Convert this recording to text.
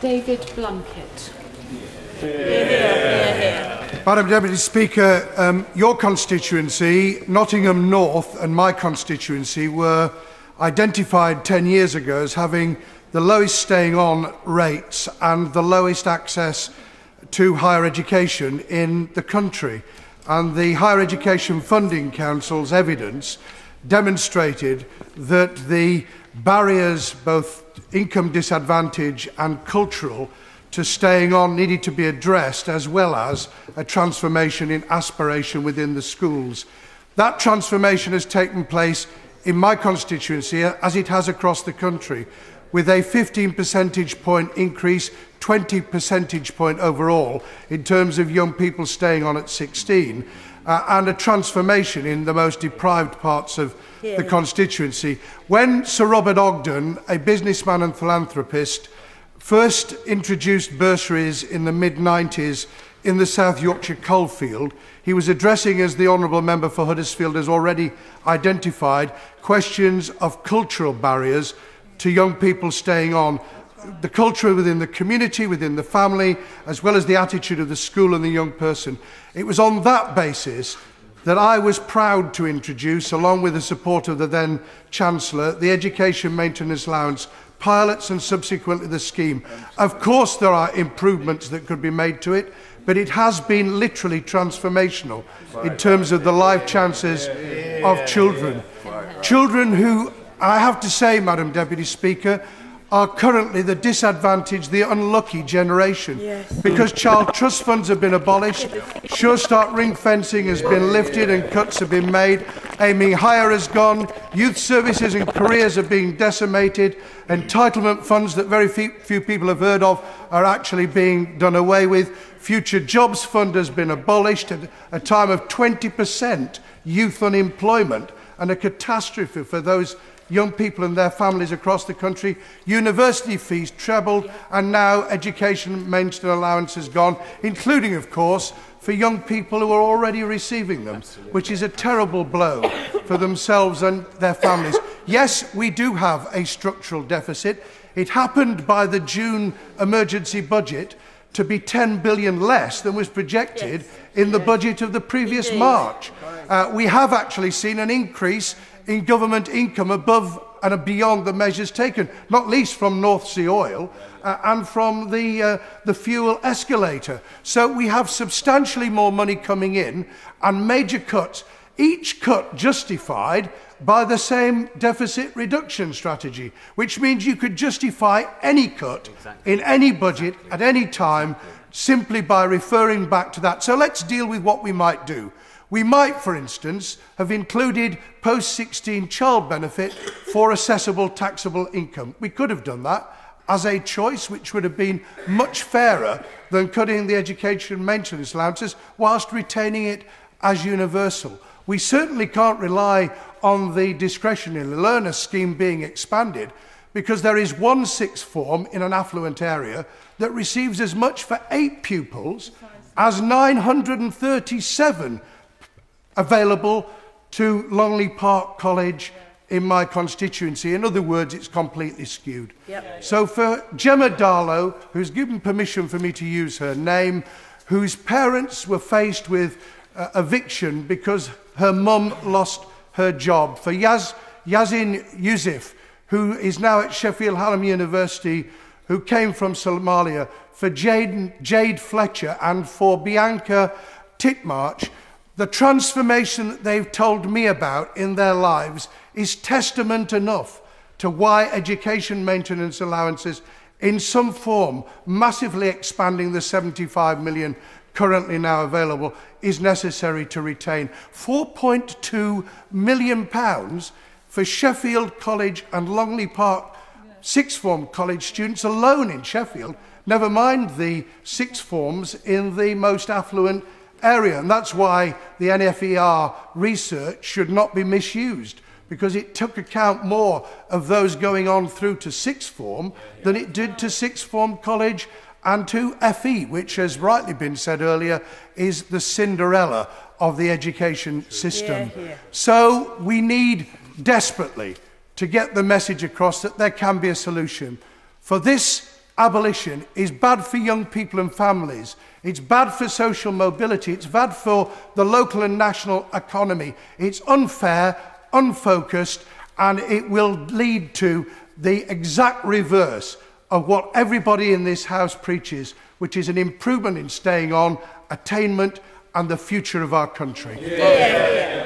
David Blunkett. Madam Deputy Speaker, your constituency, Nottingham North, and my constituency were identified 10 years ago as having the lowest staying on rates and the lowest access to higher education in the country. And the Higher Education Funding Council's evidence demonstrated that the barriers, both income disadvantage and cultural, to staying on needed to be addressed, as well as a transformation in aspiration within the schools. That transformation has taken place in my constituency, as it has across the country, with a 15 percentage point increase, 20 percentage point overall in terms of young people staying on at 16, and a transformation in the most deprived parts of the constituency. When Sir Robert Ogden, a businessman and philanthropist, first introduced bursaries in the mid-90s in the South Yorkshire coalfield, he was addressing, as the Honourable Member for Huddersfield has already identified, questions of cultural barriers to young people staying on, the culture within the community, within the family, as well as the attitude of the school and the young person. It was on that basis that I was proud to introduce, along with the support of the then Chancellor, the Education Maintenance Allowance pilots and subsequently the scheme. Of course there are improvements that could be made to it, but it has been literally transformational in terms of the life chances of children. Children who, I have to say, Madam Deputy Speaker, are currently the disadvantaged, the unlucky generation. Because child trust funds have been abolished, Sure Start ring fencing has been lifted and cuts have been made, aiming higher has gone, youth services and careers are being decimated, entitlement funds that very few people have heard of are actually being done away with, Future Jobs Fund has been abolished at a time of 20% youth unemployment and a catastrophe for those young people and their families across the country. University fees trebled, and now Education Maintenance Allowance has gone, including, of course, for young people who are already receiving them, which is a terrible blow for themselves and their families. Yes, we do have a structural deficit. It happened by the June emergency budget to be 10 billion less than was projected in the budget of the previous March. We have actually seen an increase in government income above and beyond the measures taken, not least from North Sea oil and from the fuel escalator. So we have substantially more money coming in and major cuts, each cut justified by the same deficit reduction strategy, which means you could justify any cut in any budget at any time simply by referring back to that. So let's deal with what we might do. We might, for instance, have included post-16 child benefit for assessable taxable income. We could have done that as a choice, which would have been much fairer than cutting the education maintenance allowances whilst retaining it as universal. We certainly can't rely on the discretionary learner scheme being expanded, because there is one sixth form in an affluent area that receives as much for 8 pupils as 937 available to Longley Park College in my constituency. In other words, it's completely skewed. So for Gemma Darlow, who's given permission for me to use her name, whose parents were faced with eviction because her mum lost her job, for Yazin Yusuf, who is now at Sheffield Hallam University, who came from Somalia, for Jade Fletcher and for Bianca Titmarch, the transformation that they've told me about in their lives is testament enough to why education maintenance allowances in some form, massively expanding the 75 million currently now available, is necessary to retain. £4.2 million for Sheffield College and Longley Park sixth form college students alone in Sheffield, never mind the sixth forms in the most affluent area. And that's why the NFER research should not be misused, because it took account more of those going on through to sixth form than it did to sixth form college and to FE, which, has rightly been said earlier, is the Cinderella of the education system. So we need desperately to get the message across that there can be a solution. For this abolition is bad for young people and families. It's bad for social mobility. It's bad for the local and national economy. It's unfair, unfocused, and it will lead to the exact reverse of what everybody in this House preaches, which is an improvement in staying on, attainment, and the future of our country. Yeah.